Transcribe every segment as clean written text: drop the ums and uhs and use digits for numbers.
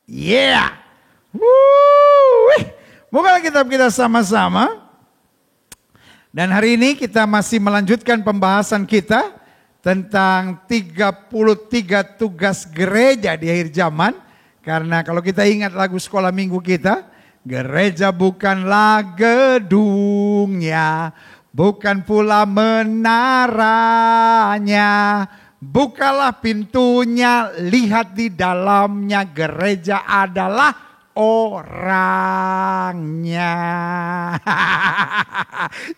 Yeah. Woo. Buka kitab kita sama-sama. Dan hari ini kita masih melanjutkan pembahasan kita tentang 33 tugas gereja di akhir zaman. Karena kalau kita ingat lagu sekolah minggu kita, gereja bukanlah gedungnya, bukan pula menaranya. Bukalah pintunya, lihat di dalamnya, gereja adalah orangnya.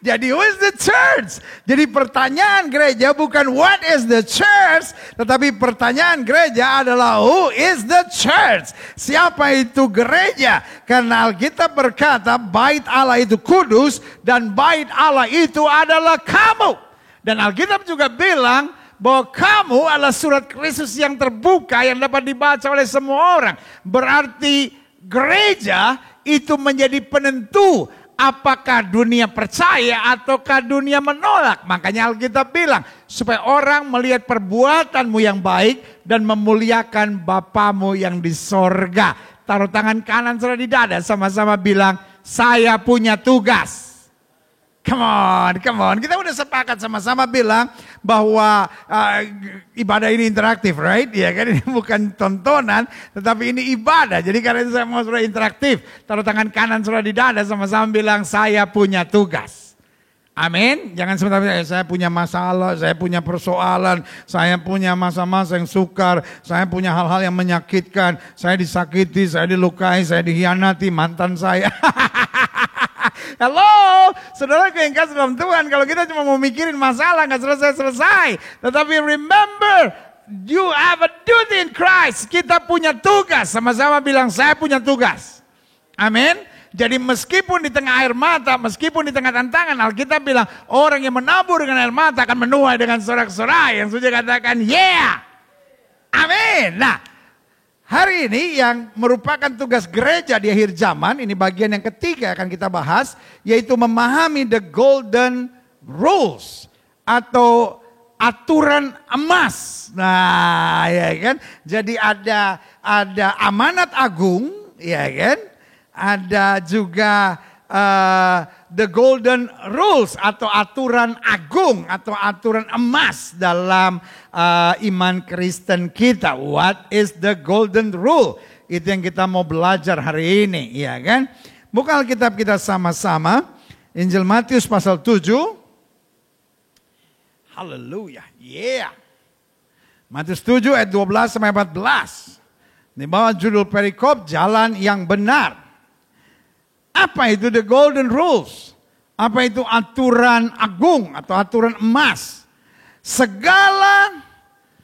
Jadi who is the church? Jadi pertanyaan gereja bukan what is the church, tetapi pertanyaan gereja adalah who is the church? Siapa itu gereja? Karena Alkitab berkata bait Allah itu kudus dan bait Allah itu adalah kamu. Dan Alkitab juga bilang bahwa kamu adalah surat Kristus yang terbuka yang dapat dibaca oleh semua orang. Berarti gereja itu menjadi penentu apakah dunia percaya ataukah dunia menolak. Makanya Alkitab bilang supaya orang melihat perbuatanmu yang baik dan memuliakan Bapamu yang di sorga. Taruh tangan kanan saudara di dada, sama-sama bilang saya punya tugas. Come on. Kita udah sepakat sama-sama bilang bahwa ibadah ini interaktif, right? Ya kan, ini bukan tontonan, tetapi ini ibadah. Jadi karena itu saya mau saudara interaktif. Taruh tangan kanan saudara di dada, sama-sama bilang saya punya tugas. Amin. Jangan sebentar saya punya masalah, saya punya persoalan, saya punya masa-masa yang sukar, saya punya hal-hal yang menyakitkan, saya disakiti, saya dilukai, saya dikhianati, mantan saya. Halo, saudaraku yang kasih dalam Tuhan, kalau kita cuma mau mikirin masalah nggak selesai-selesai. Tetapi remember, you have a duty in Christ. Kita punya tugas, sama-sama bilang saya punya tugas. Amin. Jadi meskipun di tengah air mata, meskipun di tengah tantangan, Alkitab bilang orang yang menabur dengan air mata akan menuai dengan sorak-sorai. Yang sudah katakan yeah. Amin. Nah, hari ini yang merupakan tugas gereja di akhir zaman, ini bagian yang ketiga akan kita bahas, yaitu memahami the golden rules atau aturan emas. Nah, ya kan? Jadi ada amanat agung, ya kan? Ada juga the golden rules atau aturan agung atau aturan emas dalam iman Kristen kita. What is the golden rule? Itu yang kita mau belajar hari ini, ya kan? Buka Alkitab kita sama-sama. Injil Matius pasal 7. Haleluya. Yeah. Matius 7 ayat 12 sampai 14. Di bawah judul perikop jalan yang benar. Apa itu the golden rules? Apa itu aturan agung atau aturan emas? Segala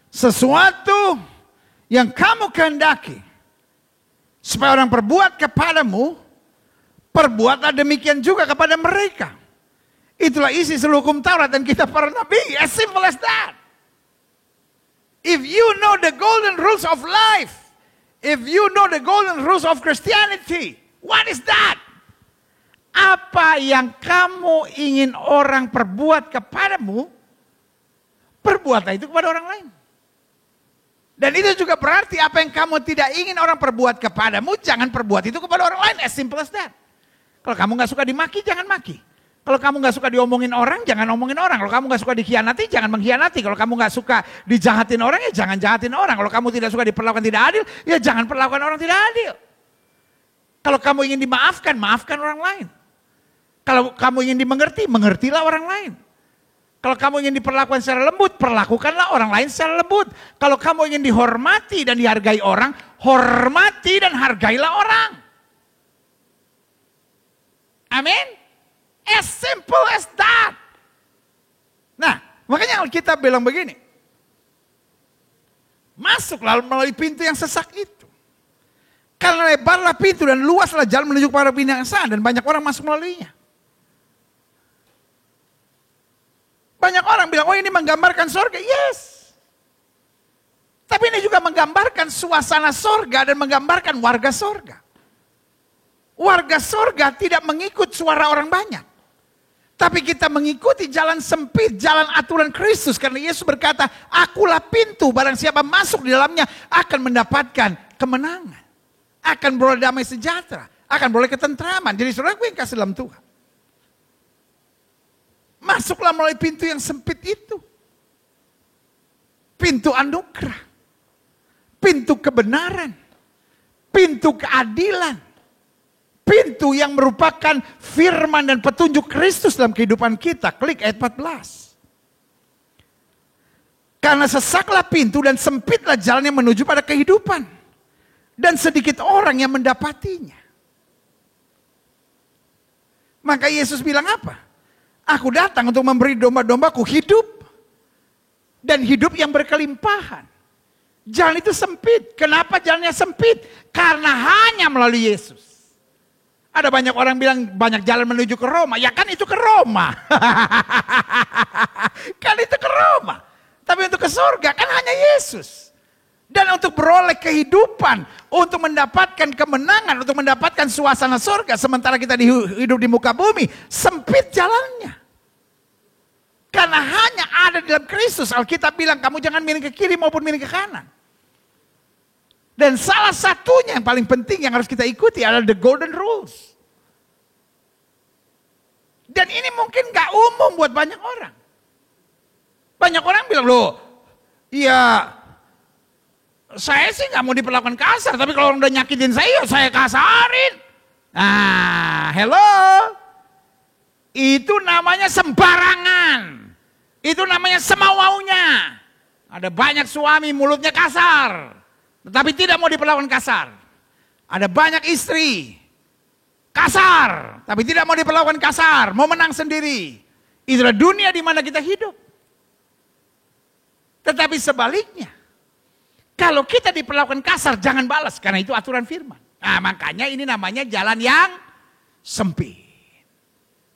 sesuatu yang kamu kehendaki supaya orang perbuat kepadamu, perbuatlah demikian juga kepada mereka. Itulah isi seluruh hukum Taurat dan kitab para nabi. As simple as that. If you know the golden rules of life, if you know the golden rules of Christianity, what is that? Apa yang kamu ingin orang perbuat kepadamu, perbuatlah itu kepada orang lain. Dan itu juga berarti apa yang kamu tidak ingin orang perbuat kepadamu, jangan perbuat itu kepada orang lain. As simple as that. Kalau kamu gak suka dimaki, jangan maki. Kalau kamu gak suka diomongin orang, jangan omongin orang. Kalau kamu gak suka dikhianati, jangan mengkhianati. Kalau kamu gak suka dijahatin orang, ya jangan jahatin orang. Kalau kamu tidak suka diperlakukan tidak adil, ya jangan perlakukan orang tidak adil. Kalau kamu ingin dimaafkan, maafkan orang lain. Kalau kamu ingin dimengerti, mengertilah orang lain. Kalau kamu ingin diperlakukan secara lembut, perlakukanlah orang lain secara lembut. Kalau kamu ingin dihormati dan dihargai orang, hormati dan hargailah orang. Amin. As simple as that. Nah, makanya Alkitab bilang begini. Masuklah melalui pintu yang sesak itu. Karena lebarlah pintu dan luaslah jalan menuju kepada binasa dan banyak orang masuk melaluinya. Banyak orang bilang, oh ini menggambarkan sorga. Yes. Tapi ini juga menggambarkan suasana sorga dan menggambarkan warga sorga. Warga sorga tidak mengikut suara orang banyak. Tapi kita mengikuti jalan sempit, jalan aturan Kristus. Karena Yesus berkata, akulah pintu, barang siapa masuk di dalamnya akan mendapatkan kemenangan. akan beroleh damai sejahtera, akan beroleh ketentraman. Jadi saudara, gue yang kasih dalam Tuhan. Masuklah melalui pintu yang sempit itu. Pintu anugerah. Pintu kebenaran. Pintu keadilan. Pintu yang merupakan firman dan petunjuk Kristus dalam kehidupan kita. Klik ayat 14. Karena sesaklah pintu dan sempitlah jalan yang menuju pada kehidupan. Dan sedikit orang yang mendapatinya. Maka Yesus bilang apa? Aku datang untuk memberi domba-dombaku hidup. Dan hidup yang berkelimpahan. Jalan itu sempit. Kenapa jalannya sempit? Karena hanya melalui Yesus. Ada banyak orang bilang banyak jalan menuju ke Roma. Ya kan itu ke Roma. Kan itu ke Roma. Tapi untuk ke surga kan hanya Yesus. Dan untuk beroleh kehidupan, untuk mendapatkan kemenangan, untuk mendapatkan suasana surga. Sementara kita hidup di muka bumi, sempit jalannya. Karena hanya ada di dalam Kristus. Alkitab bilang kamu jangan miring ke kiri maupun miring ke kanan. Dan salah satunya yang paling penting yang harus kita ikuti adalah the golden rules. Dan ini mungkin gak umum buat banyak orang. Banyak orang bilang, loh, iya, saya sih gak mau diperlakukan kasar, tapi kalau orang udah nyakitin saya kasarin. Nah, hello. Itu namanya sembarangan. Itu namanya semau-maunya. Ada banyak suami mulutnya kasar, tetapi tidak mau diperlakukan kasar. Ada banyak istri kasar, tapi tidak mau diperlakukan kasar, mau menang sendiri. Itulah dunia di mana kita hidup. Tetapi sebaliknya, kalau kita diperlakukan kasar, jangan balas, karena itu aturan firman. Nah, makanya ini namanya jalan yang sempit.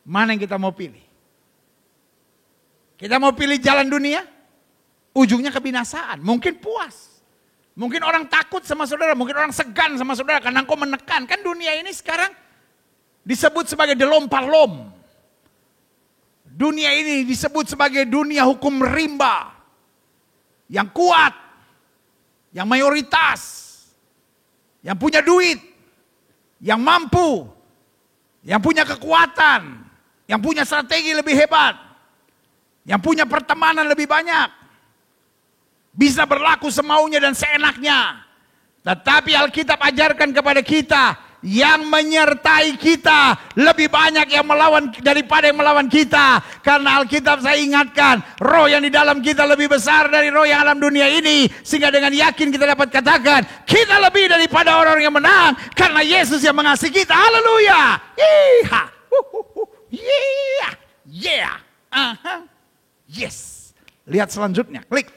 Mana yang kita mau pilih? Kita mau pilih jalan dunia, ujungnya kebinasaan. Mungkin puas. Mungkin orang takut sama saudara, mungkin orang segan sama saudara karena engkau menekan. Kan dunia ini sekarang disebut sebagai delom-parlom. Dunia ini disebut sebagai dunia hukum rimba. Yang kuat, yang mayoritas, yang punya duit, yang mampu, yang punya kekuatan, yang punya strategi lebih hebat, yang punya pertemanan lebih banyak, bisa berlaku semaunya dan seenaknya. Tetapi Alkitab ajarkan kepada kita, yang menyertai kita lebih banyak yang melawan daripada yang melawan kita. Karena Alkitab saya ingatkan, roh yang di dalam kita lebih besar dari roh yang alam dunia ini. Sehingga dengan yakin kita dapat katakan, kita lebih daripada orang yang menang. Karena Yesus yang mengasihi kita. Haleluya. Iha. Yeah. Yeah. Yes. Lihat selanjutnya. Klik.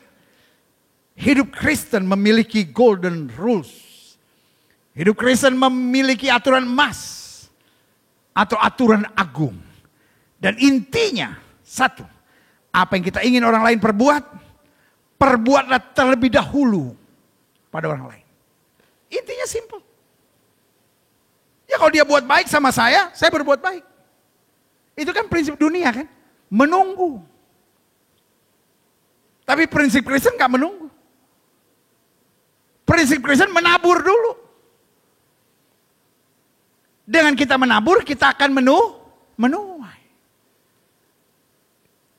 Hidup Kristen memiliki golden rules. Hidup Kristen memiliki aturan emas atau aturan agung. Dan intinya satu, apa yang kita ingin orang lain perbuat, perbuatlah terlebih dahulu pada orang lain. Intinya simple. Ya kalau dia buat baik sama saya berbuat baik. Itu kan prinsip dunia kan, menunggu. Tapi prinsip Kristen gak menunggu. Prinsip Kristen menabur dulu. Dengan kita menabur, kita akan menuai.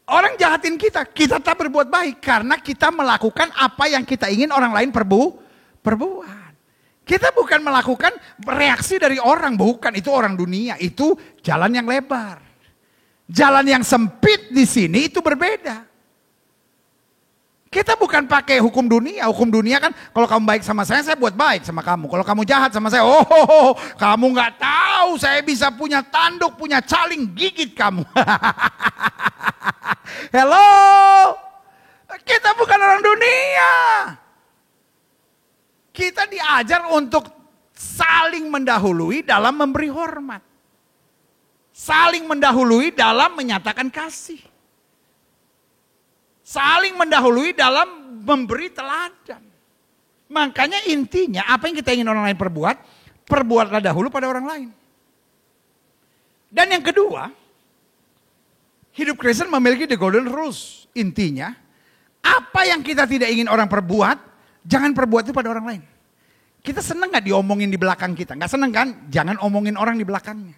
Orang jahatin kita tak berbuat baik karena kita melakukan apa yang kita ingin orang lain perbuat. Kita bukan melakukan reaksi dari orang, bukan, itu orang dunia, itu jalan yang lebar. Jalan yang sempit di sini itu berbeda. Kita bukan pakai hukum dunia. Hukum dunia kan kalau kamu baik sama saya buat baik sama kamu. Kalau kamu jahat sama saya, kamu gak tahu saya bisa punya tanduk, punya caling gigit kamu. Hello, kita bukan orang dunia. Kita diajar untuk saling mendahului dalam memberi hormat. Saling mendahului dalam menyatakan kasih. Saling mendahului dalam memberi teladan. Makanya intinya apa yang kita ingin orang lain perbuat, perbuatlah dahulu pada orang lain. Dan yang kedua, hidup Kristen memiliki the golden rules. Intinya, apa yang kita tidak ingin orang perbuat, jangan perbuat itu pada orang lain. Kita seneng gak diomongin di belakang kita? Gak seneng kan? Jangan omongin orang di belakangnya.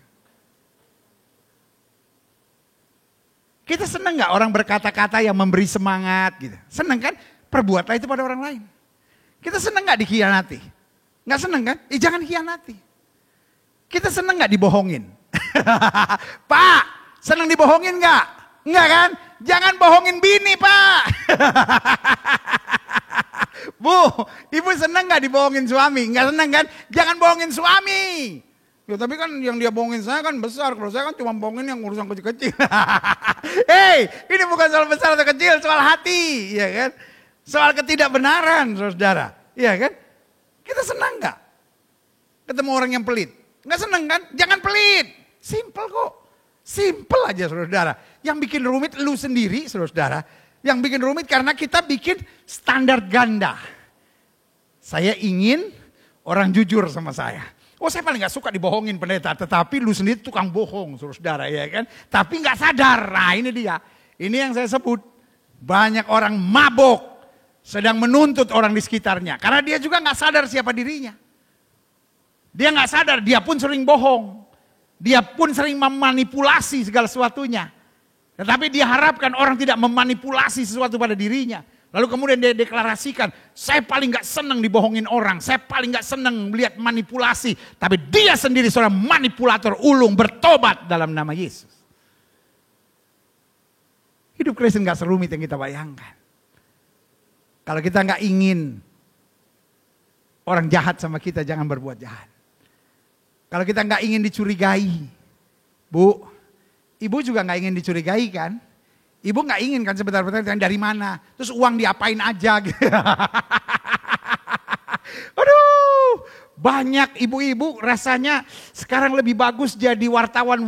Kita seneng gak orang berkata-kata yang memberi semangat gitu? Seneng kan? Perbuatlah itu pada orang lain. Kita seneng gak dikhianati? Gak seneng kan? Jangan khianati. Kita seneng gak dibohongin? Pak, seneng dibohongin gak? Enggak kan? Jangan bohongin bini, Pak. Bu, ibu seneng gak dibohongin suami? Enggak seneng kan? Jangan bohongin suami. Ya tapi kan yang dia bohongin saya kan besar. Kalau saya kan cuma bohongin yang urusan kecil-kecil. Hei, ini bukan soal besar atau kecil, soal hati. Ya kan? Soal ketidakbenaran, saudara. Iya kan? Kita senang gak ketemu orang yang pelit? Gak senang kan? Jangan pelit. Simple kok. Simple aja saudara. Yang bikin rumit lu sendiri saudara. Yang bikin rumit karena kita bikin standar ganda. Saya ingin orang jujur sama saya. Oh saya paling gak suka dibohongin pendeta. Tetapi lu sendiri tukang bohong saudara ya kan. Tapi gak sadar. Nah ini dia. Ini yang saya sebut. Banyak orang mabok. Sedang menuntut orang di sekitarnya. Karena dia juga gak sadar siapa dirinya. Dia gak sadar. Dia pun sering bohong. Dia pun sering memanipulasi segala sesuatunya. Tetapi dia harapkan orang tidak memanipulasi sesuatu pada dirinya. Lalu kemudian dia deklarasikan, saya paling gak senang dibohongin orang. Saya paling gak senang melihat manipulasi. Tapi dia sendiri seorang manipulator ulung bertobat dalam nama Yesus. Hidup Kristen gak serumit yang kita bayangkan. Kalau kita gak ingin orang jahat sama kita, jangan berbuat jahat. Kalau kita nggak ingin dicurigai, Bu, ibu juga nggak ingin dicurigai kan? Ibu nggak ingin kan sebentar-bentar dari mana? Terus uang diapain aja? Gitu. Aduh, banyak ibu-ibu rasanya sekarang lebih bagus jadi wartawan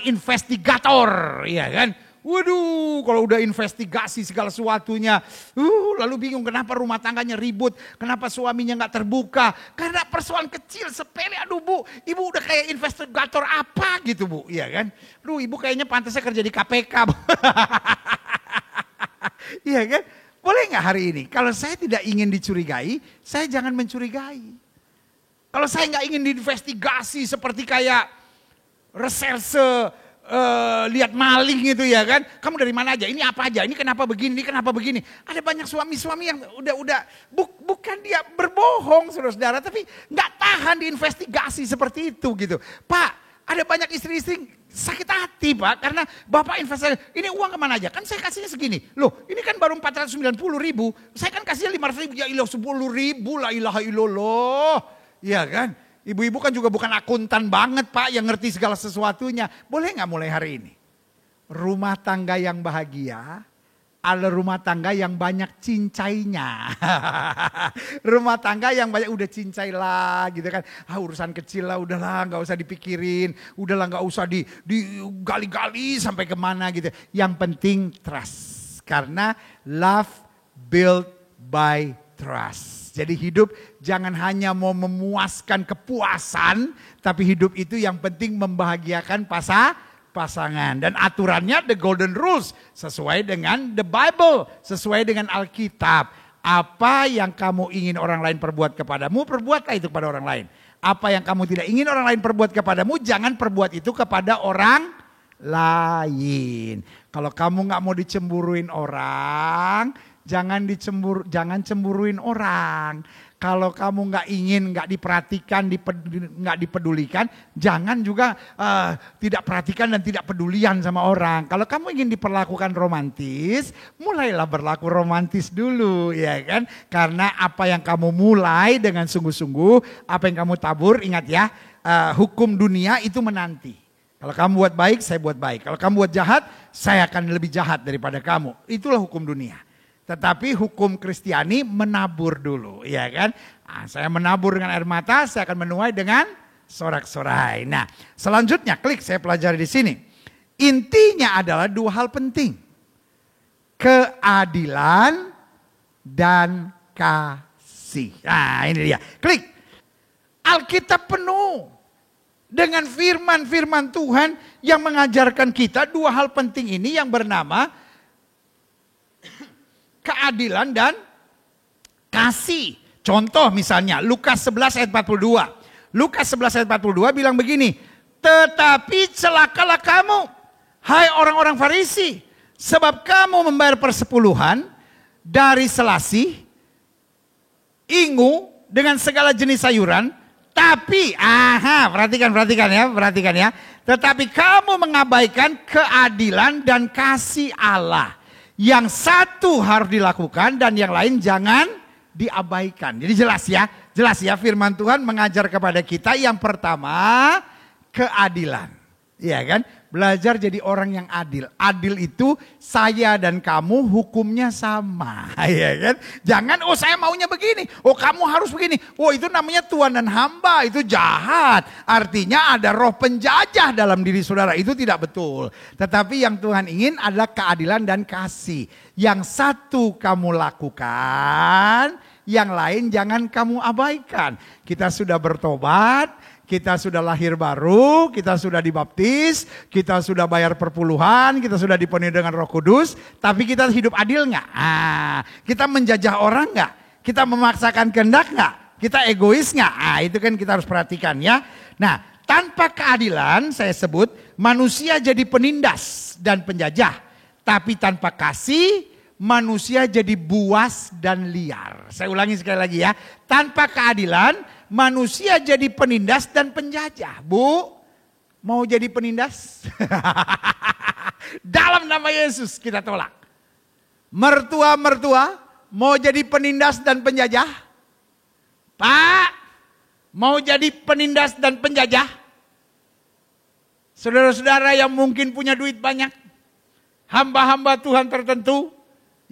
investigator, ya kan? Waduh, kalau udah investigasi segala sesuatunya, lalu bingung kenapa rumah tangganya ribut, kenapa suaminya nggak terbuka, karena persoalan kecil sepele. Aduh Bu, ibu udah kayak investigator apa gitu Bu, iya kan? Aduh, ibu kayaknya pantasnya kerja di KPK, Bu. Iya kan? Boleh nggak hari ini? Kalau saya tidak ingin dicurigai, saya jangan mencurigai. Kalau saya nggak ingin diinvestigasi seperti kayak reserse. Lihat maling gitu ya kan. Kamu dari mana aja? Ini apa aja? Ini kenapa begini? Ini kenapa begini? Ada banyak suami-suami yang bukan dia berbohong saudara, tapi nggak tahan diinvestigasi seperti itu gitu. Pak, ada banyak istri-istri sakit hati Pak, karena Bapak investasi, ini uang kemana aja? Kan saya kasihnya segini. Loh, ini kan baru 490.000. Saya kan kasihnya 500.000. Ya ilah 10.000 la ilaha illallah. Iya kan? Ibu-ibu kan juga bukan akuntan banget Pak yang ngerti segala sesuatunya. Boleh gak mulai hari ini? Rumah tangga yang bahagia adalah rumah tangga yang banyak cincainya. Rumah tangga yang banyak udah cincai lah gitu kan. Urusan kecil lah udahlah gak usah dipikirin. Udahlah gak usah digali-gali sampai kemana gitu. Yang penting trust. Karena love built by trust. Jadi hidup jangan hanya mau memuaskan kepuasan, tapi hidup itu yang penting membahagiakan pasangan. Dan aturannya the golden rules, sesuai dengan the Bible, sesuai dengan Alkitab. Apa yang kamu ingin orang lain perbuat kepadamu, perbuatlah itu kepada orang lain. Apa yang kamu tidak ingin orang lain perbuat kepadamu, jangan perbuat itu kepada orang lain. Kalau kamu gak mau dicemburuin orang, jangan cemburuin orang. Kalau kamu nggak ingin, nggak diperhatikan, nggak dipedulikan, jangan juga tidak perhatikan dan tidak pedulian sama orang. Kalau kamu ingin diperlakukan romantis, mulailah berlaku romantis dulu, ya kan? Karena apa yang kamu mulai dengan sungguh-sungguh, apa yang kamu tabur, ingat ya, hukum dunia itu menanti. Kalau kamu buat baik, saya buat baik. Kalau kamu buat jahat, saya akan lebih jahat daripada kamu. Itulah hukum dunia. Tetapi hukum Kristiani menabur dulu, ya kan? Nah, saya menabur dengan air mata, saya akan menuai dengan sorak-sorai. Nah, selanjutnya klik saya pelajari di sini. Intinya adalah dua hal penting. Keadilan dan kasih. Nah, ini dia. Klik. Alkitab penuh dengan firman-firman Tuhan yang mengajarkan kita dua hal penting ini yang bernama keadilan dan kasih. Contoh misalnya Lukas 11 ayat 42. Lukas 11 ayat 42 bilang begini, tetapi celakalah kamu, hai orang-orang Farisi, sebab kamu membayar persepuluhan dari selasih, ingu, dengan segala jenis sayuran, tapi, perhatikan ya. Tetapi kamu mengabaikan keadilan dan kasih Allah. Yang satu harus dilakukan dan yang lain jangan diabaikan. Jadi jelas ya firman Tuhan mengajar kepada kita yang pertama keadilan. Iya kan? Belajar jadi orang yang adil. Adil itu saya dan kamu hukumnya sama. Iya kan? Jangan saya maunya begini. Kamu harus begini. Itu namanya tuan dan hamba. Itu jahat. Artinya ada roh penjajah dalam diri saudara. Itu tidak betul. Tetapi yang Tuhan ingin adalah keadilan dan kasih. Yang satu kamu lakukan, yang lain jangan kamu abaikan. Kita sudah bertobat. Kita sudah lahir baru, kita sudah dibaptis, kita sudah bayar perpuluhan, kita sudah dipenuhi dengan Roh Kudus, tapi kita hidup adil nggak? Kita menjajah orang nggak? Kita memaksakan kehendak nggak? Kita egois nggak? Itu kan kita harus perhatikan ya. Nah, tanpa keadilan saya sebut manusia jadi penindas dan penjajah, tapi tanpa kasih manusia jadi buas dan liar. Saya ulangi sekali lagi ya, tanpa keadilan manusia jadi penindas dan penjajah. Bu, mau jadi penindas? Dalam nama Yesus kita tolak. Mertua-mertua mau jadi penindas dan penjajah? Pak, mau jadi penindas dan penjajah? Saudara-saudara yang mungkin punya duit banyak, hamba-hamba Tuhan tertentu,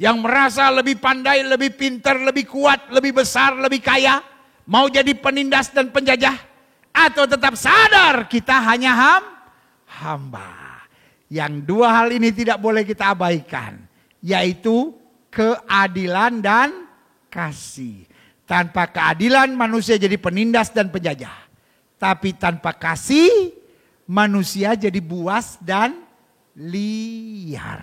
yang merasa lebih pandai, lebih pintar, lebih kuat, lebih besar, lebih kaya, mau jadi penindas dan penjajah, atau tetap sadar kita hanya hamba. Yang dua hal ini tidak boleh kita abaikan, yaitu keadilan dan kasih. Tanpa keadilan manusia jadi penindas dan penjajah, tapi tanpa kasih manusia jadi buas dan liar.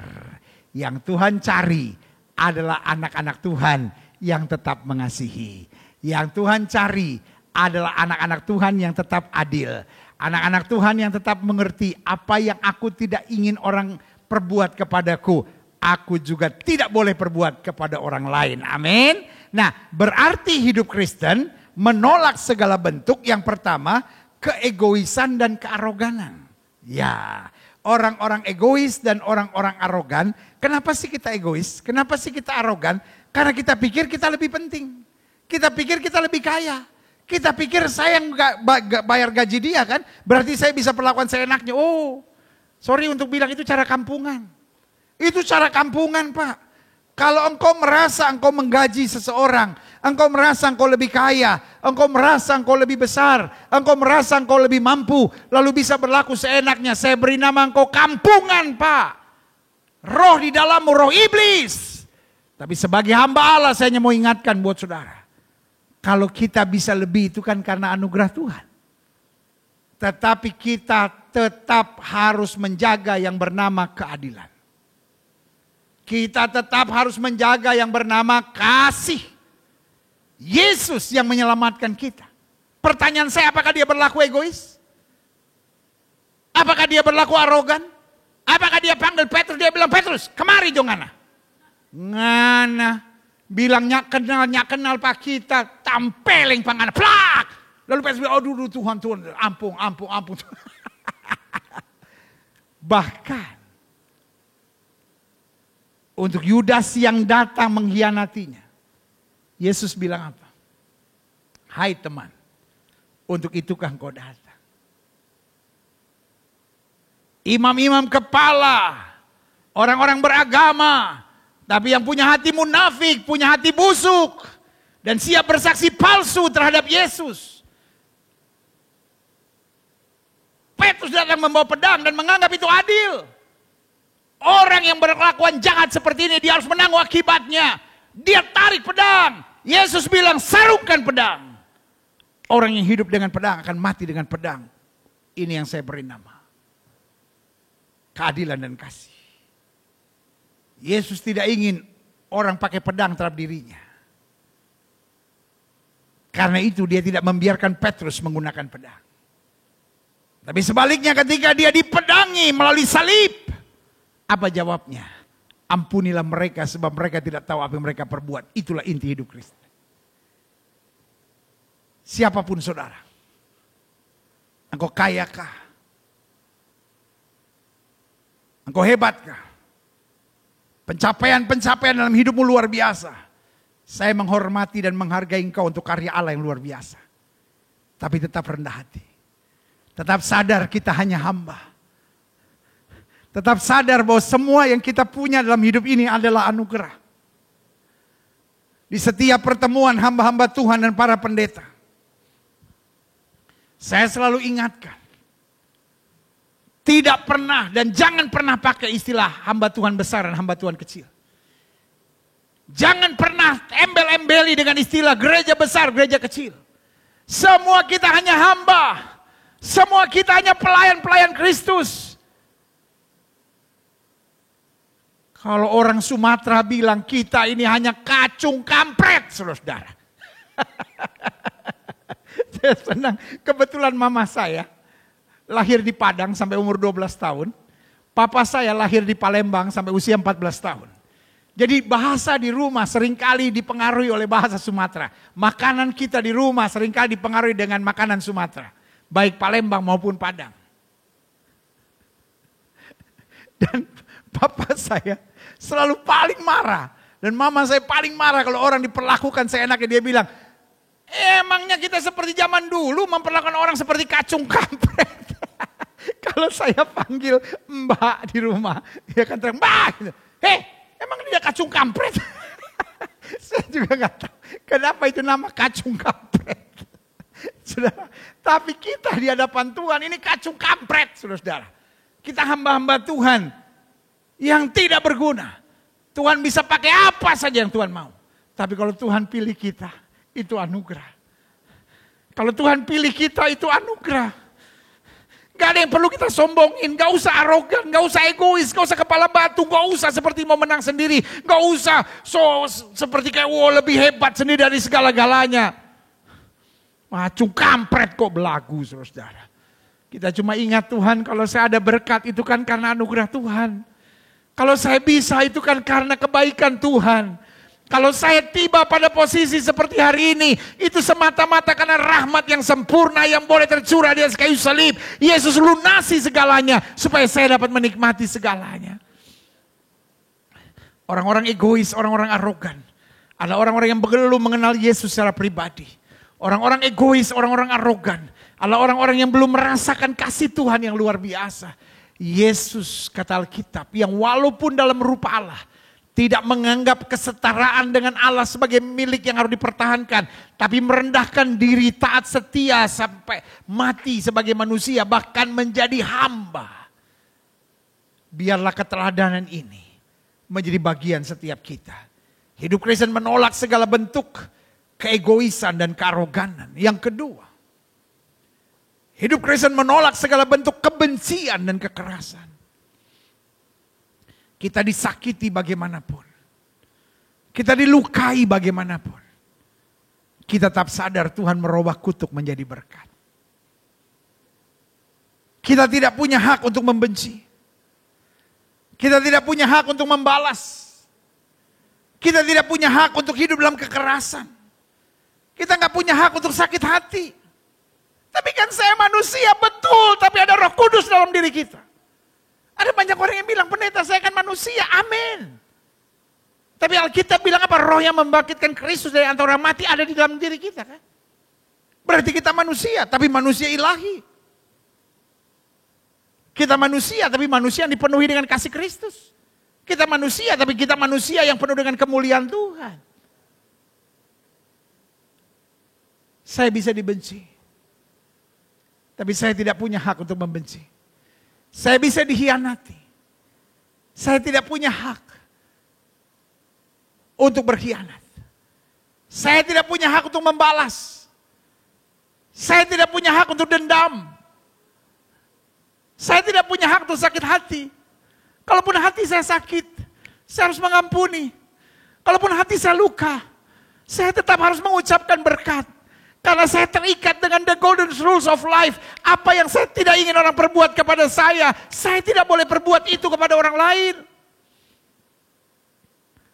Yang Tuhan cari adalah anak-anak Tuhan yang tetap mengasihi. Yang Tuhan cari adalah anak-anak Tuhan yang tetap adil. Anak-anak Tuhan yang tetap mengerti apa yang aku tidak ingin orang perbuat kepadaku, aku juga tidak boleh perbuat kepada orang lain. Amin. Nah, berarti hidup Kristen menolak segala bentuk yang pertama keegoisan dan kearoganan. Ya, orang-orang egois dan orang-orang arogan. Kenapa sih kita egois? Kenapa sih kita arogan? Karena kita pikir kita lebih penting. Kita pikir kita lebih kaya. Kita pikir saya yang gak bayar gaji dia kan. Berarti saya bisa perlakuan seenaknya. Sorry untuk bilang itu cara kampungan. Itu cara kampungan Pak. Kalau engkau merasa engkau menggaji seseorang. Engkau merasa engkau lebih kaya. Engkau merasa engkau lebih besar. Engkau merasa engkau lebih mampu. Lalu bisa berlaku seenaknya. Saya beri nama engkau kampungan Pak. Roh di dalammu, roh iblis. Tapi sebagai hamba Allah saya hanya mau ingatkan buat saudara. Kalau kita bisa lebih itu kan karena anugerah Tuhan. Tetapi kita tetap harus menjaga yang bernama keadilan. Kita tetap harus menjaga yang bernama kasih. Yesus yang menyelamatkan kita. Pertanyaan saya, apakah dia berlaku egois? Apakah dia berlaku arogan? Apakah dia panggil Petrus, dia bilang, Petrus, kemari dong ngana. Ngana, bilang nyak kenal Pak kita, tampeleng pangana, plak. Lalu Petrus bilang, aduh Tuhan, ampun. Bahkan, untuk Yudas yang datang mengkhianatinya, Yesus bilang apa? Hai teman, untuk itukah engkau datang? Imam-imam kepala, orang-orang beragama, tapi yang punya hati munafik, punya hati busuk, dan siap bersaksi palsu terhadap Yesus. Petrus datang membawa pedang dan menganggap itu adil. Orang yang berkelakuan jahat seperti ini, dia harus menanggung akibatnya. Dia tarik pedang. Yesus bilang, sarungkan pedang. Orang yang hidup dengan pedang akan mati dengan pedang. Ini yang saya beri nama. Keadilan dan kasih. Yesus tidak ingin orang pakai pedang terhadap dirinya. Karena itu dia tidak membiarkan Petrus menggunakan pedang. Tapi sebaliknya ketika dia dipedangi melalui salib, apa jawabnya? Ampunilah mereka sebab mereka tidak tahu apa yang mereka perbuat. Itulah inti hidup Kristen. Siapapun saudara, engkau kayakah? Engkau hebatkah? Pencapaian-pencapaian dalam hidupmu luar biasa. Saya menghormati dan menghargai engkau untuk karya Allah yang luar biasa. Tapi tetap rendah hati. Tetap sadar kita hanya hamba. Tetap sadar bahwa semua yang kita punya dalam hidup ini adalah anugerah. Di setiap pertemuan hamba-hamba Tuhan dan para pendeta, saya selalu ingatkan. Tidak pernah dan jangan pernah pakai istilah hamba Tuhan besar dan hamba Tuhan kecil. Jangan pernah embel-embeli dengan istilah gereja besar, gereja kecil. Semua kita hanya hamba. Semua kita hanya pelayan-pelayan Kristus. Kalau orang Sumatera bilang kita ini hanya kacung kampret, saudara. Saya senang, kebetulan mama saya lahir di Padang sampai umur 12 tahun. Papa saya lahir di Palembang sampai usia 14 tahun. Jadi bahasa di rumah seringkali dipengaruhi oleh bahasa Sumatera. Makanan kita di rumah seringkali dipengaruhi dengan makanan Sumatera. Baik Palembang maupun Padang. Dan papa saya selalu paling marah. Dan mama saya paling marah kalau orang diperlakukan seenaknya. Dia bilang, emangnya kita seperti zaman dulu memperlakukan orang seperti kacung kampret. Kalau saya panggil mbak di rumah, dia akan teriak, mbak, hei emang dia kacung kampret? Saya juga gak tahu kenapa itu nama kacung kampret. Saudara, tapi kita di hadapan Tuhan ini kacung kampret, saudara. Kita hamba-hamba Tuhan yang tidak berguna. Tuhan bisa pakai apa saja yang Tuhan mau. Tapi kalau Tuhan pilih kita, itu anugerah. Kalau Tuhan pilih kita, itu anugerah. Gak ada yang perlu kita sombongin, gak usah arogan, gak usah egois, gak usah kepala batu, gak usah seperti mau menang sendiri, gak usah seperti kayak lebih hebat sendiri dari segala-galanya. Macung kampret kok belagu, saudara. Kita cuma ingat Tuhan, kalau saya ada berkat itu kan karena anugerah Tuhan. Kalau saya bisa itu kan karena kebaikan Tuhan. Kalau saya tiba pada posisi seperti hari ini, itu semata-mata karena rahmat yang sempurna yang boleh tercurah di atas kayu salib. Yesus lunasi segalanya supaya saya dapat menikmati segalanya. Orang-orang egois, orang-orang arogan, ada orang-orang yang belum mengenal Yesus secara pribadi. Orang-orang egois, orang-orang arogan, adalah orang-orang yang belum merasakan kasih Tuhan yang luar biasa. Yesus, kata Alkitab, yang walaupun dalam rupa Allah, tidak menganggap kesetaraan dengan Allah sebagai milik yang harus dipertahankan. Tapi merendahkan diri, taat setia sampai mati sebagai manusia, bahkan menjadi hamba. Biarlah keteladanan ini menjadi bagian setiap kita. Hidup Kristen menolak segala bentuk keegoisan dan kearoganan. Yang kedua, hidup Kristen menolak segala bentuk kebencian dan kekerasan. Kita disakiti bagaimanapun. Kita dilukai bagaimanapun. Kita tetap sadar Tuhan merubah kutuk menjadi berkat. Kita tidak punya hak untuk membenci. Kita tidak punya hak untuk membalas. Kita tidak punya hak untuk hidup dalam kekerasan. Kita nggak punya hak untuk sakit hati. Tapi kan saya manusia, betul. Tapi ada Roh Kudus dalam diri kita. Ada banyak orang yang bilang, pendeta saya kan manusia, amin. Tapi Alkitab bilang apa? Roh yang membangkitkan Kristus dari antara orang mati ada di dalam diri kita kan. Berarti kita manusia, tapi manusia ilahi. Kita manusia, tapi manusia yang dipenuhi dengan kasih Kristus. Kita manusia, tapi kita manusia yang penuh dengan kemuliaan Tuhan. Saya bisa dibenci. Tapi saya tidak punya hak untuk membenci. Saya bisa dikhianati. Saya tidak punya hak untuk berkhianat. Saya tidak punya hak untuk membalas. Saya tidak punya hak untuk dendam. Saya tidak punya hak untuk sakit hati. Kalaupun hati saya sakit, saya harus mengampuni. Kalaupun hati saya luka, saya tetap harus mengucapkan berkat. Karena saya terikat dengan the golden rules of life. Apa yang saya tidak ingin orang perbuat kepada saya tidak boleh perbuat itu kepada orang lain.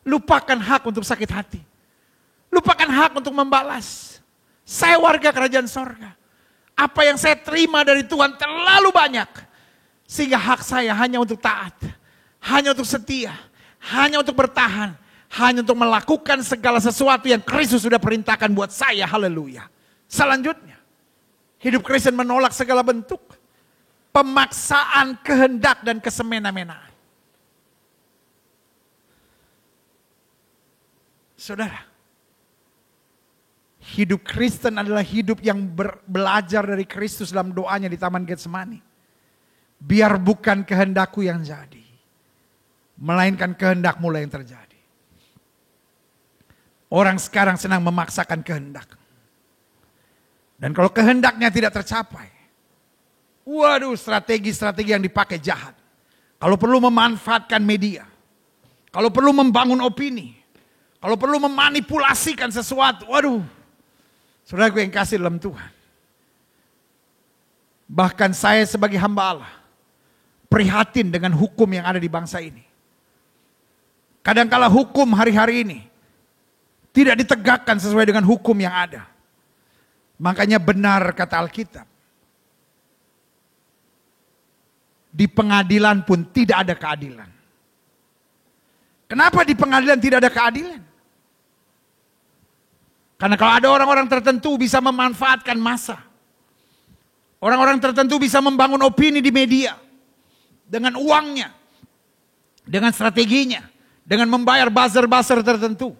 Lupakan hak untuk sakit hati. Lupakan hak untuk membalas. Saya warga kerajaan sorga. Apa yang saya terima dari Tuhan terlalu banyak. Sehingga hak saya hanya untuk taat. Hanya untuk setia. Hanya untuk bertahan. Hanya untuk melakukan segala sesuatu yang Kristus sudah perintahkan buat saya. Haleluya. Selanjutnya, hidup Kristen menolak segala bentuk pemaksaan kehendak dan kesemena-menaan. Saudara, hidup Kristen adalah hidup yang belajar dari Kristus dalam doanya di Taman Getsemani. Biar bukan kehendakku yang jadi, melainkan kehendakmu lah yang terjadi. Orang sekarang senang memaksakan kehendak. Dan kalau kehendaknya tidak tercapai, waduh, strategi-strategi yang dipakai jahat. Kalau perlu memanfaatkan media, kalau perlu membangun opini, kalau perlu memanipulasikan sesuatu, waduh. Saudaraku yang kasih dalam Tuhan. Bahkan saya sebagai hamba Allah, prihatin dengan hukum yang ada di bangsa ini. Kadangkala hukum hari-hari ini tidak ditegakkan sesuai dengan hukum yang ada. Makanya benar kata Alkitab. Di pengadilan pun tidak ada keadilan. Kenapa di pengadilan tidak ada keadilan? Karena kalau ada orang-orang tertentu bisa memanfaatkan massa. Orang-orang tertentu bisa membangun opini di media. Dengan uangnya. Dengan strateginya. Dengan membayar buzzer-buzzer tertentu.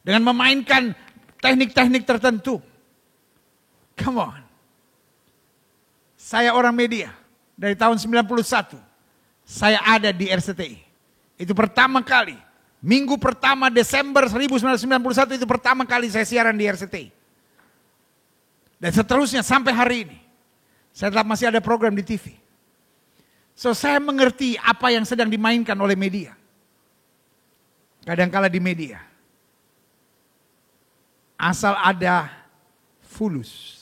Dengan memainkan teknik-teknik tertentu. Come on. Saya orang media. Dari tahun 91. Saya ada di RCTI. Itu pertama kali. Minggu pertama Desember 1991 itu pertama kali saya siaran di RCTI. Dan seterusnya sampai hari ini. Saya tetap masih ada program di TV. So saya mengerti apa yang sedang dimainkan oleh media. Kadangkala di media. Asal ada fulus.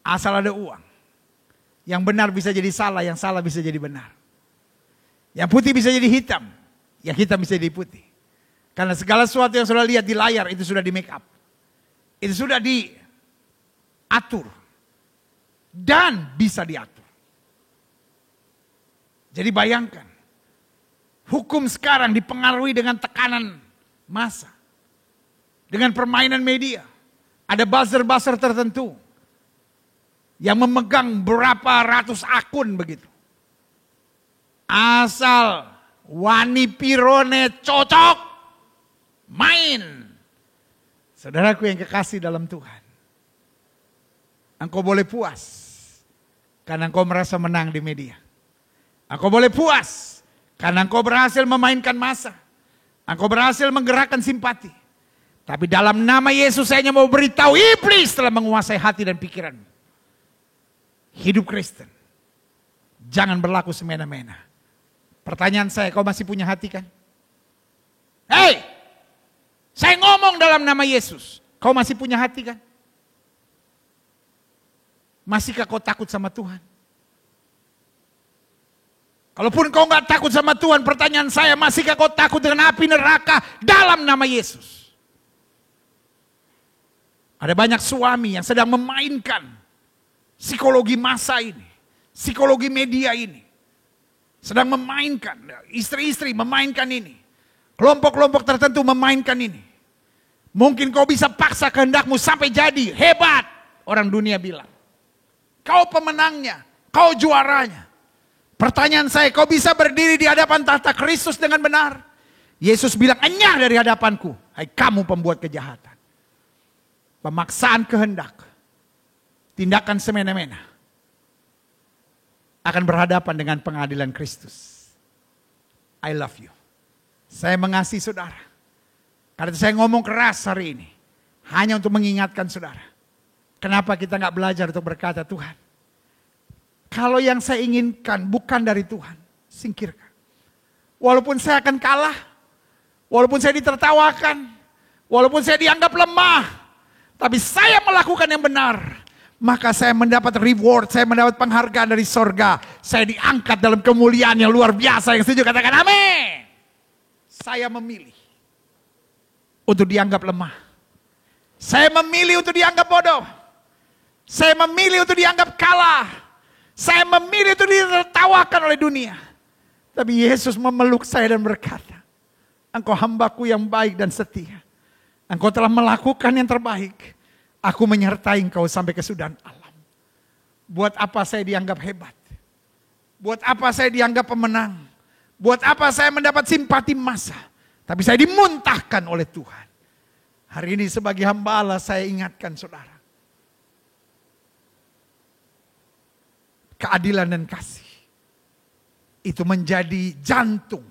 Asal ada uang. Yang benar bisa jadi salah, yang salah bisa jadi benar. Yang putih bisa jadi hitam, yang hitam bisa jadi putih. Karena segala sesuatu yang sudah lihat di layar itu sudah di make up. Itu sudah diatur. Dan bisa diatur. Jadi bayangkan. Hukum sekarang dipengaruhi dengan tekanan massa. Dengan permainan media. Ada buzzer-buzzer tertentu. Yang memegang berapa ratus akun begitu. Asal wani pirone cocok, main. Saudaraku yang kekasih dalam Tuhan. Engkau boleh puas. Karena engkau merasa menang di media. Engkau boleh puas. Karena engkau berhasil memainkan massa. Engkau berhasil menggerakkan simpati. Tapi dalam nama Yesus saya hanya mau beritahu iblis telah menguasai hati dan pikiranmu. Hidup Kristen. Jangan berlaku semena-mena. Pertanyaan saya, kau masih punya hati kan? Hei! Saya ngomong dalam nama Yesus. Kau masih punya hati kan? Masihkah kau takut sama Tuhan? Kalaupun kau gak takut sama Tuhan, pertanyaan saya, masihkah kau takut dengan api neraka dalam nama Yesus? Ada banyak suami yang sedang memainkan psikologi massa ini, psikologi media ini. Sedang memainkan, istri-istri memainkan ini. Kelompok-kelompok tertentu memainkan ini. Mungkin kau bisa paksa kehendakmu sampai jadi, hebat. Orang dunia bilang. Kau pemenangnya, kau juaranya. Pertanyaan saya, kau bisa berdiri di hadapan tahta Kristus dengan benar? Yesus bilang, enyah dari hadapanku. Hai kamu pembuat kejahatan. Pemaksaan kehendak. Tindakan semena-mena akan berhadapan dengan pengadilan Kristus. I love you. Saya mengasihi saudara. Karena saya ngomong keras hari ini. Hanya untuk mengingatkan saudara. Kenapa kita gak belajar untuk berkata, Tuhan, kalau yang saya inginkan bukan dari Tuhan, singkirkan. Walaupun saya akan kalah. Walaupun saya ditertawakan. Walaupun saya dianggap lemah. Tapi saya melakukan yang benar. Maka saya mendapat reward, saya mendapat penghargaan dari sorga. Saya diangkat dalam kemuliaan yang luar biasa. Yang setuju katakan amin. Saya memilih untuk dianggap lemah. Saya memilih untuk dianggap bodoh. Saya memilih untuk dianggap kalah. Saya memilih untuk ditertawakan oleh dunia. Tapi Yesus memeluk saya dan berkata, engkau hambaku yang baik dan setia. Engkau telah melakukan yang terbaik. Aku menyertai engkau sampai kesudahan alam. Buat apa saya dianggap hebat? Buat apa saya dianggap pemenang? Buat apa saya mendapat simpati massa? Tapi saya dimuntahkan oleh Tuhan. Hari ini sebagai hamba Allah saya ingatkan saudara. Keadilan dan kasih. Itu menjadi jantung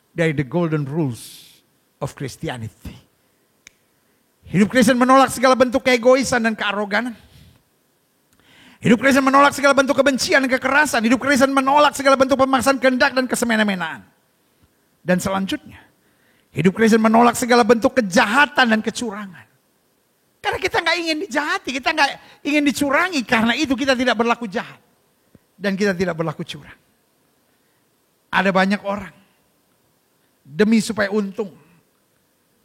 dari the golden rules of Christianity. Hidup Kristen menolak segala bentuk keegoisan dan kearoganan. Hidup Kristen menolak segala bentuk kebencian dan kekerasan. Hidup Kristen menolak segala bentuk pemaksaan kehendak dan kesemena-menaan. Dan selanjutnya, hidup Kristen menolak segala bentuk kejahatan dan kecurangan. Karena kita nggak ingin dijahati, kita nggak ingin dicurangi. Karena itu kita tidak berlaku jahat. Dan kita tidak berlaku curang. Ada banyak orang, demi supaya untung,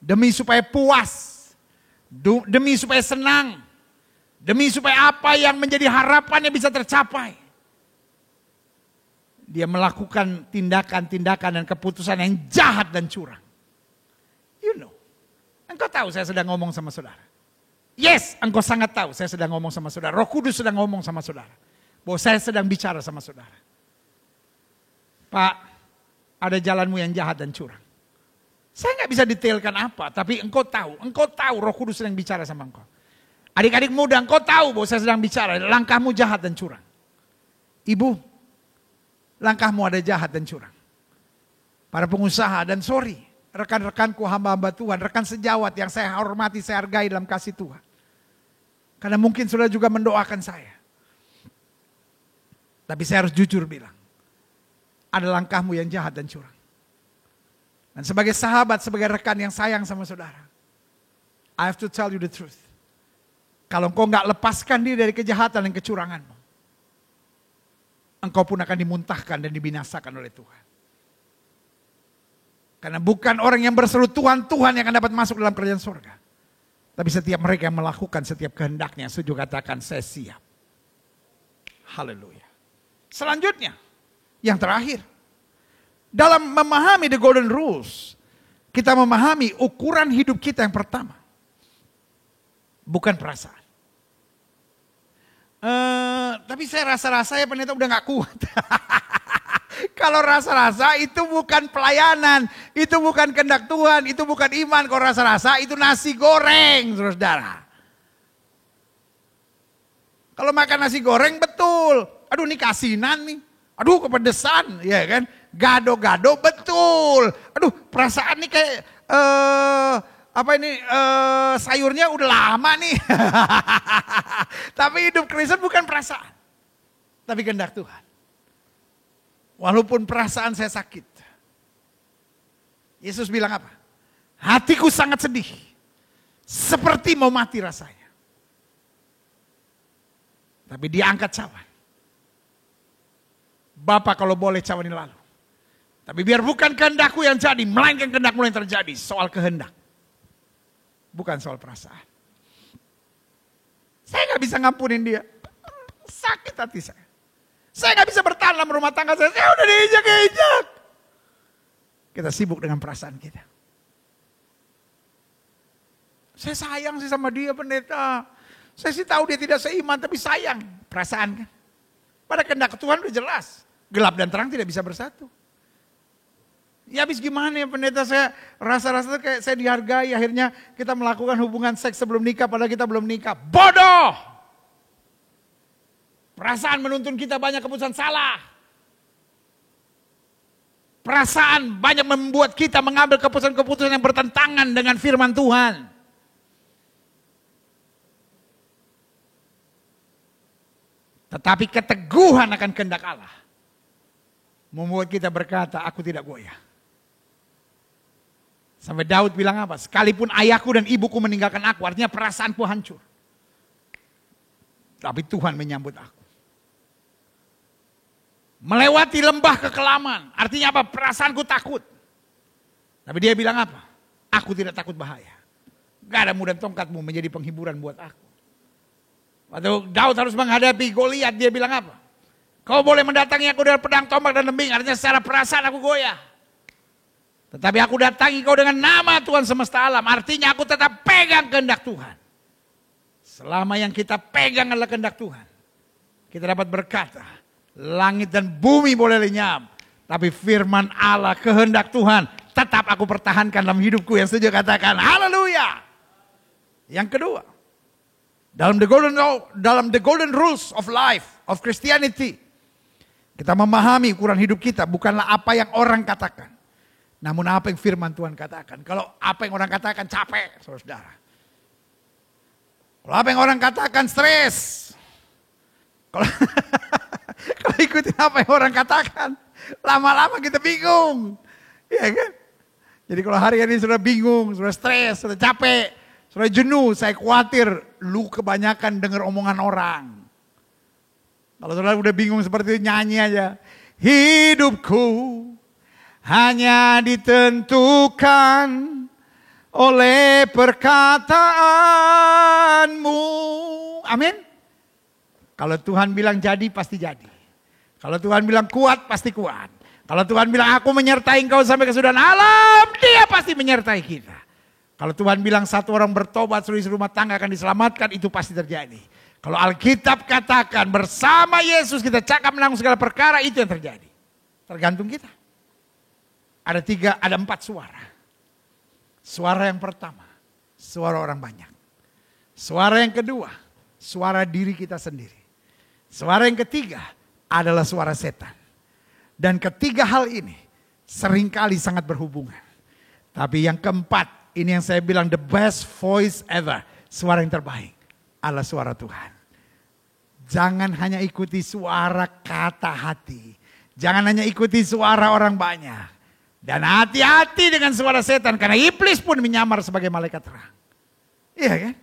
demi supaya puas, demi supaya senang, demi supaya apa yang menjadi harapannya bisa tercapai. Dia melakukan tindakan-tindakan dan keputusan yang jahat dan curang. You know, engkau tahu saya sedang ngomong sama saudara. Yes, engkau sangat tahu saya sedang ngomong sama saudara. Roh Kudus sedang ngomong sama saudara. Bahwa saya sedang bicara sama saudara. Pak, ada jalanmu yang jahat dan curang. Saya nggak bisa detailkan apa, tapi engkau tahu Roh Kudus sedang bicara sama engkau. Adik-adik muda, engkau tahu bahwa saya sedang bicara, langkahmu jahat dan curang. Ibu, langkahmu ada jahat dan curang. Para pengusaha dan sorry, rekan-rekanku hamba-hamba Tuhan, rekan sejawat yang saya hormati, saya hargai dalam kasih Tuhan. Karena mungkin sudah juga mendoakan saya. Tapi saya harus jujur bilang, ada langkahmu yang jahat dan curang. Dan sebagai sahabat, sebagai rekan yang sayang sama saudara, I have to tell you the truth. Kalau engkau nggak lepaskan diri dari kejahatan dan kecuranganmu, engkau pun akan dimuntahkan dan dibinasakan oleh Tuhan. Karena bukan orang yang berseru Tuhan, Tuhan yang akan dapat masuk dalam kerajaan surga. Tapi setiap mereka yang melakukan setiap kehendaknya, setuju katakan saya siap. Haleluya. Selanjutnya, yang terakhir. Dalam memahami the golden rules, kita memahami ukuran hidup kita yang pertama. Bukan perasaan. Tapi saya rasa-rasa ya pendeta udah gak kuat. Kalau rasa-rasa itu bukan pelayanan, itu bukan kehendak Tuhan, itu bukan iman. Kalau rasa-rasa itu nasi goreng, saudara. Kalau makan nasi goreng betul. Aduh ini kasinan nih. Aduh kepedesan, ya kan? Gado-gado betul. Aduh perasaan nih kayak sayurnya udah lama nih. Tapi hidup Kristen bukan perasaan. Tapi kehendak Tuhan. Walaupun perasaan saya sakit. Yesus bilang apa? Hatiku sangat sedih. Seperti mau mati rasanya. Tapi dia angkat cawan. Bapa kalau boleh cawan ini lalu. Tapi biar bukan kehendakku yang jadi, melainkan kehendakmu yang terjadi. Soal kehendak. Bukan soal perasaan. Saya gak bisa ngampunin dia. Sakit hati saya. Saya gak bisa bertahan dalam rumah tangga saya. Saya udah diinjak-injak. Kita sibuk dengan perasaan kita. Saya sayang sih sama dia pendeta. Saya sih tahu dia tidak seiman tapi sayang. Perasaan kan. Pada kehendak Tuhan udah jelas. Gelap dan terang tidak bisa bersatu. Ya habis gimana ya pendeta, saya rasa-rasa kayak saya dihargai, akhirnya kita melakukan hubungan seks sebelum nikah padahal kita belum nikah. Bodoh! Perasaan menuntun kita banyak keputusan salah. Perasaan banyak membuat kita mengambil keputusan-keputusan yang bertentangan dengan firman Tuhan. Tetapi keteguhan akan kehendak Allah membuat kita berkata, aku tidak goyah. Sampai Daud bilang apa? Sekalipun ayahku dan ibuku meninggalkan aku, artinya perasaanku hancur. Tapi Tuhan menyambut aku. Melewati lembah kekelaman, artinya apa? Perasaanku takut. Tapi dia bilang apa? Aku tidak takut bahaya. Gadamu dan tongkatmu menjadi penghiburan buat aku. Waktu Daud harus menghadapi Goliat, dia bilang apa? Kau boleh mendatangi aku dengan pedang, tombak, dan lembing. Artinya secara perasaan aku goyah. Tetapi aku datangi kau dengan nama Tuhan semesta alam. Artinya aku tetap pegang kehendak Tuhan. Selama yang kita pegang adalah kehendak Tuhan. Kita dapat berkata, langit dan bumi boleh lenyap. Tapi firman Allah, kehendak Tuhan, tetap aku pertahankan dalam hidupku. Yang setuju katakan, haleluya. Yang kedua, dalam the golden rules of life, of Christianity, kita memahami ukuran hidup kita bukanlah apa yang orang katakan. Namun apa yang firman Tuhan katakan. Kalau apa yang orang katakan capek, saudara. Kalau apa yang orang katakan stres. Kalau ikutin apa yang orang katakan, lama-lama kita bingung. Iya kan? Jadi kalau hari ini sudah bingung, sudah stres, sudah capek, sudah jenuh, saya khawatir lu kebanyakan dengar omongan orang. Kalau saudara udah bingung seperti itu, nyanyi aja. Hidupku hanya ditentukan oleh perkataanmu. Amin. Kalau Tuhan bilang jadi, pasti jadi. Kalau Tuhan bilang kuat, pasti kuat. Kalau Tuhan bilang aku menyertai engkau sampai kesudahan alam, dia pasti menyertai kita. Kalau Tuhan bilang satu orang bertobat, seluruh rumah tangga akan diselamatkan, itu pasti terjadi. Kalau Alkitab katakan bersama Yesus kita cakap menanggung segala perkara, itu yang terjadi. Tergantung kita. Ada 4 suara. Suara yang pertama, suara orang banyak. Suara yang kedua, suara diri kita sendiri. Suara yang ketiga adalah suara setan. Dan ketiga hal ini seringkali sangat berhubungan. Tapi yang keempat, ini yang saya bilang the best voice ever. Suara yang terbaik adalah suara Tuhan. Jangan hanya ikuti suara kata hati. Jangan hanya ikuti suara orang banyak. Dan hati-hati dengan suara setan. Karena iblis pun menyamar sebagai malaikat terang. Iya kan?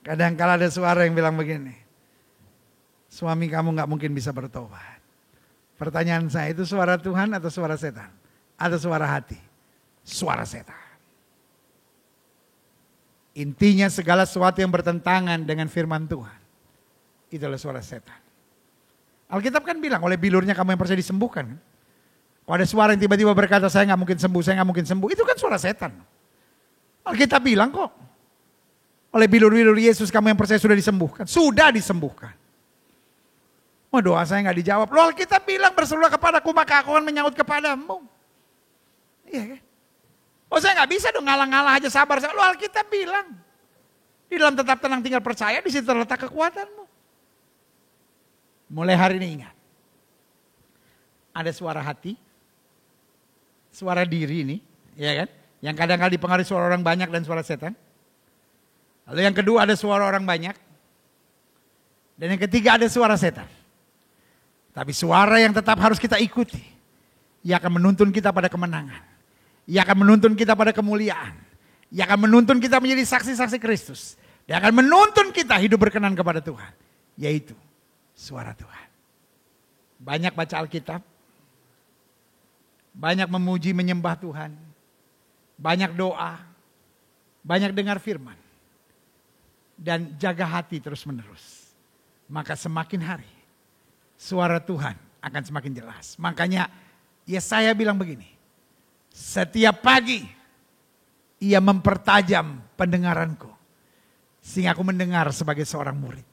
Kadang-kala ada suara yang bilang begini. Suami kamu gak mungkin bisa bertobat. Pertanyaan saya, itu suara Tuhan atau suara setan? Atau suara hati? Suara setan. Intinya segala sesuatu yang bertentangan dengan firman Tuhan, itu adalah suara setan. Alkitab kan bilang, oleh bilurnya kamu yang percaya disembuhkan. Kalau ada suara yang tiba-tiba berkata, saya gak mungkin sembuh, saya gak mungkin sembuh. Itu kan suara setan. Alkitab bilang kok, oleh bilur-bilur Yesus kamu yang percaya sudah disembuhkan. Sudah disembuhkan. Oh, doa saya gak dijawab. Loh, Alkitab bilang berserulah kepadaku maka aku akan menyaut kepadamu. Iya kan? Oh, saya gak bisa dong ngalah-ngalah aja sabar. Loh, Alkitab bilang. Di dalam tetap tenang tinggal percaya, di situ terletak kekuatanmu. Mulai hari ini ingat. Ada suara hati. Suara diri ini. Ya kan? Yang kadang-kadang dipengaruhi suara orang banyak dan suara setan. Lalu yang kedua ada suara orang banyak. Dan yang ketiga ada suara setan. Tapi suara yang tetap harus kita ikuti. Ia akan menuntun kita pada kemenangan. Ia akan menuntun kita pada kemuliaan. Ia akan menuntun kita menjadi saksi-saksi Kristus. Dia akan menuntun kita hidup berkenan kepada Tuhan. Yaitu suara Tuhan. Banyak baca Alkitab. Banyak memuji menyembah Tuhan. Banyak doa. Banyak dengar firman. Dan jaga hati terus menerus. Maka semakin hari suara Tuhan akan semakin jelas. Makanya Yesaya bilang begini. Setiap pagi ia mempertajam pendengaranku. Sehingga aku mendengar sebagai seorang murid.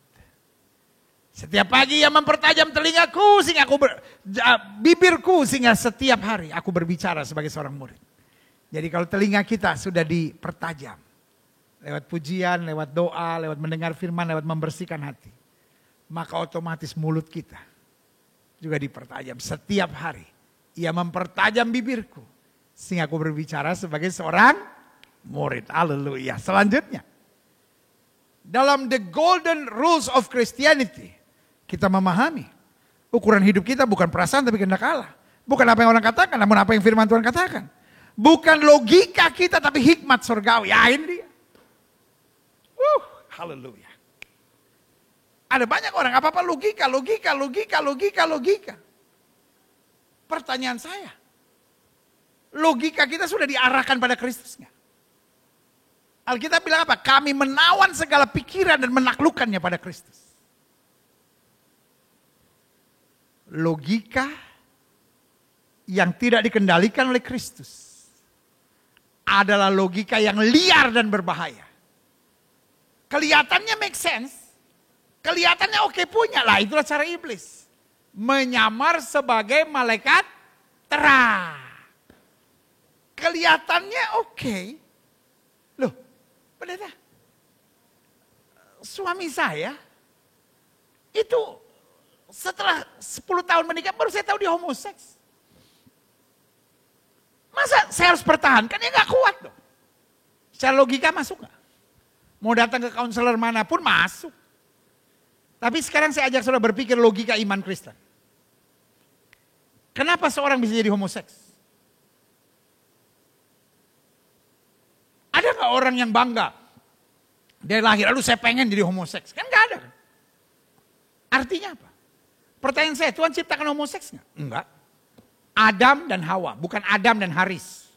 Setiap pagi ia mempertajam telingaku. Sehingga bibirku. Sehingga setiap hari aku berbicara sebagai seorang murid. Jadi kalau telinga kita sudah dipertajam. Lewat pujian, lewat doa, lewat mendengar firman, lewat membersihkan hati. Maka otomatis mulut kita juga dipertajam. Setiap hari ia mempertajam bibirku. Sehingga aku berbicara sebagai seorang murid. Haleluya. Selanjutnya. Dalam the golden rules of Christianity. Kita memahami. Ukuran hidup kita bukan perasaan tapi kehendak Allah. Bukan apa yang orang katakan. Namun apa yang firman Tuhan katakan. Bukan logika kita tapi hikmat surgawi. Ya ini dia. Haleluya. Ada banyak orang apa-apa logika. Pertanyaan saya. Logika kita sudah diarahkan pada Kristus nggak? Alkitab bilang apa? Kami menawan segala pikiran dan menaklukkannya pada Kristus. Logika yang tidak dikendalikan oleh Kristus adalah logika yang liar dan berbahaya. Kelihatannya make sense, kelihatannya oke punya lah, itulah cara iblis. Menyamar sebagai malaikat terang. Kelihatannya oke. Loh, pendeta, suami saya itu setelah 10 tahun menikah baru saya tahu dia homoseks. Masa saya harus pertahankan? Ya gak kuat dong. Secara logika masuk gak? Mau datang ke konselor manapun masuk. Tapi sekarang saya ajak saudara berpikir logika iman Kristen. Kenapa seorang bisa jadi homoseks? Ada gak orang yang bangga? Dia lahir, lalu saya pengen jadi homoseks. Kan gak ada. Artinya apa? Pertanyaan saya, Tuhan ciptakan homoseks gak? Enggak. Adam dan Hawa, bukan Adam dan Haris.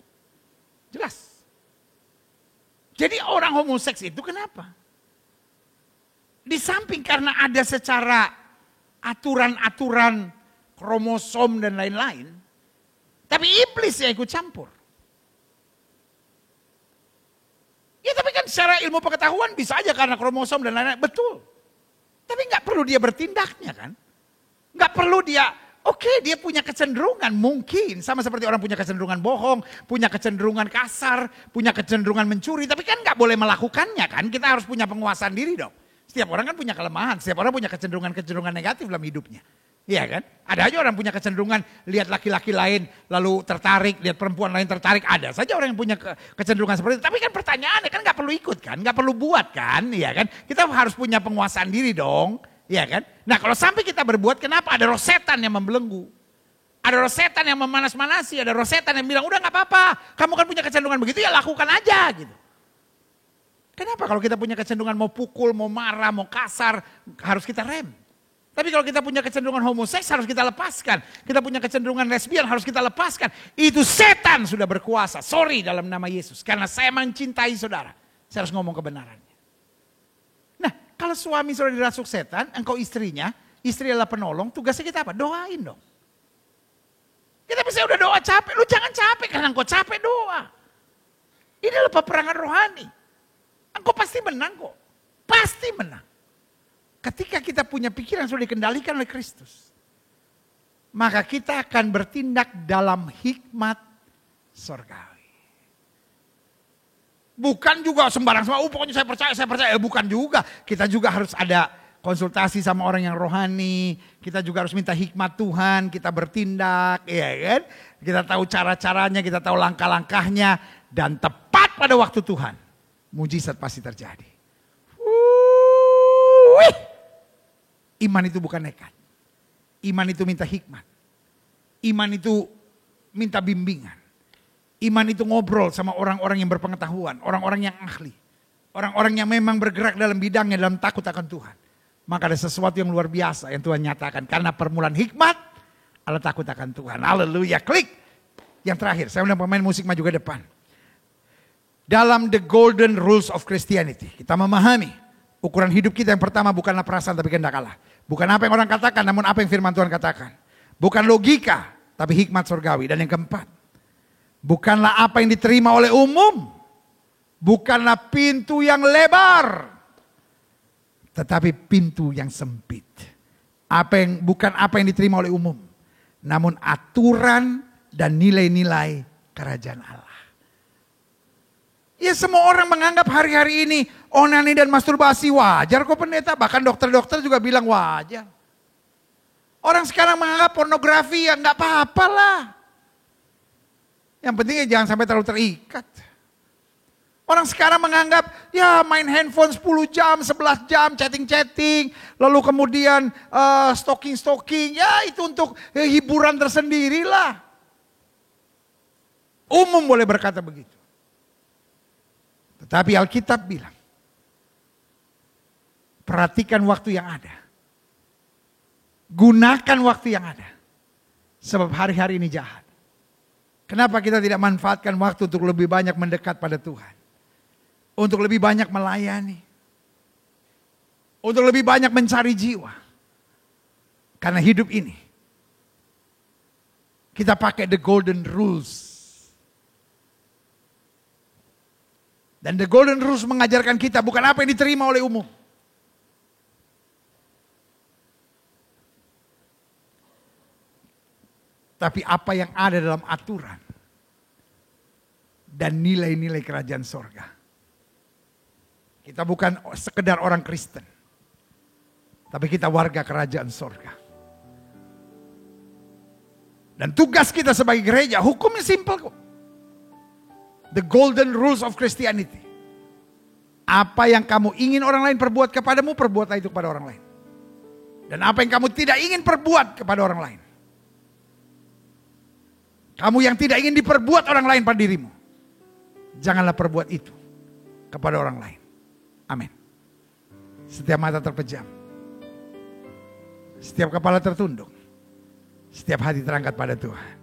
Jelas. Jadi orang homoseks itu kenapa? Di samping karena ada secara aturan-aturan kromosom dan lain-lain. Tapi iblis yang ikut campur. Ya tapi kan secara ilmu pengetahuan bisa aja karena kromosom dan lain-lain. Betul. Tapi nggak perlu dia bertindaknya kan. Nggak perlu dia, oke, dia punya kecenderungan mungkin. Sama seperti orang punya kecenderungan bohong, punya kecenderungan kasar, punya kecenderungan mencuri. Tapi kan nggak boleh melakukannya kan. Kita harus punya penguasaan diri dong. Setiap orang kan punya kelemahan, setiap orang punya kecenderungan-kecenderungan negatif dalam hidupnya. Iya kan? Ada aja orang punya kecenderungan lihat laki-laki lain lalu tertarik, lihat perempuan lain tertarik. Ada saja orang yang punya kecenderungan seperti itu. Tapi kan pertanyaannya kan nggak perlu ikut kan, nggak perlu buat kan, iya kan? Kita harus punya penguasaan diri dong, iya kan? Nah kalau sampai kita berbuat, kenapa ada roh setan yang membelenggu? Ada roh setan yang memanas-manasi, ada roh setan yang bilang udah nggak apa-apa, kamu kan punya kecenderungan begitu ya lakukan aja gitu. Kenapa kalau kita punya kecenderungan mau pukul, mau marah, mau kasar, harus kita rem. Tapi kalau kita punya kecenderungan homoseks harus kita lepaskan. Kita punya kecenderungan lesbian harus kita lepaskan. Itu setan sudah berkuasa. Sorry dalam nama Yesus. Karena saya mencintai saudara. Saya harus ngomong kebenarannya. Nah kalau suami sudah dirasuk setan, engkau istrinya, istri adalah penolong, tugasnya kita apa? Doain dong. Kita bisa udah doa capek, lu jangan capek karena engkau capek doa. Ini adalah peperangan rohani. Engkau pasti menang kok. Pasti menang. Ketika kita punya pikiran sudah dikendalikan oleh Kristus. Maka kita akan bertindak dalam hikmat surgawi. Bukan juga sembarang. Pokoknya saya percaya. Bukan juga. Kita juga harus ada konsultasi sama orang yang rohani. Kita juga harus minta hikmat Tuhan. Kita bertindak. Ya kan? Kita tahu cara-caranya. Kita tahu langkah-langkahnya. Dan tepat pada waktu Tuhan. Mujizat pasti terjadi. Iman itu bukan nekat. Iman itu minta hikmat. Iman itu minta bimbingan. Iman itu ngobrol sama orang-orang yang berpengetahuan. Orang-orang yang ahli. Orang-orang yang memang bergerak dalam bidangnya dalam takut akan Tuhan. Maka ada sesuatu yang luar biasa yang Tuhan nyatakan. Karena permulaan hikmat adalah takut akan Tuhan. Haleluya. Klik. Yang terakhir. Saya undang pemain musik maju ke depan. Dalam the golden rules of Christianity. Kita memahami. Ukuran hidup kita yang pertama bukanlah perasaan tapi kehendak Allah. Bukan apa yang orang katakan namun apa yang firman Tuhan katakan. Bukan logika tapi hikmat surgawi. Dan yang keempat. Bukanlah apa yang diterima oleh umum. Bukanlah pintu yang lebar. Tetapi pintu yang sempit. Bukan apa yang diterima oleh umum. Namun aturan dan nilai-nilai kerajaan Allah. Ya semua orang menganggap hari-hari ini onani dan masturbasi wajar kok pendeta. Bahkan dokter-dokter juga bilang wajar. Orang sekarang menganggap pornografi ya nggak apa-apa lah. Yang penting ya jangan sampai terlalu terikat. Orang sekarang menganggap ya main handphone 10 jam, 11 jam, chatting-chatting. Lalu kemudian stalking-stalking. Ya itu untuk hiburan tersendiri lah. Umum boleh berkata begitu. Tetapi Alkitab bilang, perhatikan waktu yang ada. Gunakan waktu yang ada. Sebab hari-hari ini jahat. Kenapa kita tidak manfaatkan waktu untuk lebih banyak mendekat pada Tuhan? Untuk lebih banyak melayani. Untuk lebih banyak mencari jiwa. Karena hidup ini, kita pakai the golden rules. Dan the golden rules mengajarkan kita bukan apa yang diterima oleh umum. Tapi apa yang ada dalam aturan. Dan nilai-nilai kerajaan sorga. Kita bukan sekedar orang Kristen. Tapi kita warga kerajaan sorga. Dan tugas kita sebagai gereja, hukumnya simpel kok. The golden rules of Christianity. Apa yang kamu ingin orang lain perbuat kepadamu, perbuatlah itu kepada orang lain. Dan apa yang kamu tidak ingin perbuat kepada orang lain. Kamu yang tidak ingin diperbuat orang lain pada dirimu, janganlah perbuat itu kepada orang lain. Amin. Setiap mata terpejam. Setiap kepala tertunduk. Setiap hati terangkat pada Tuhan.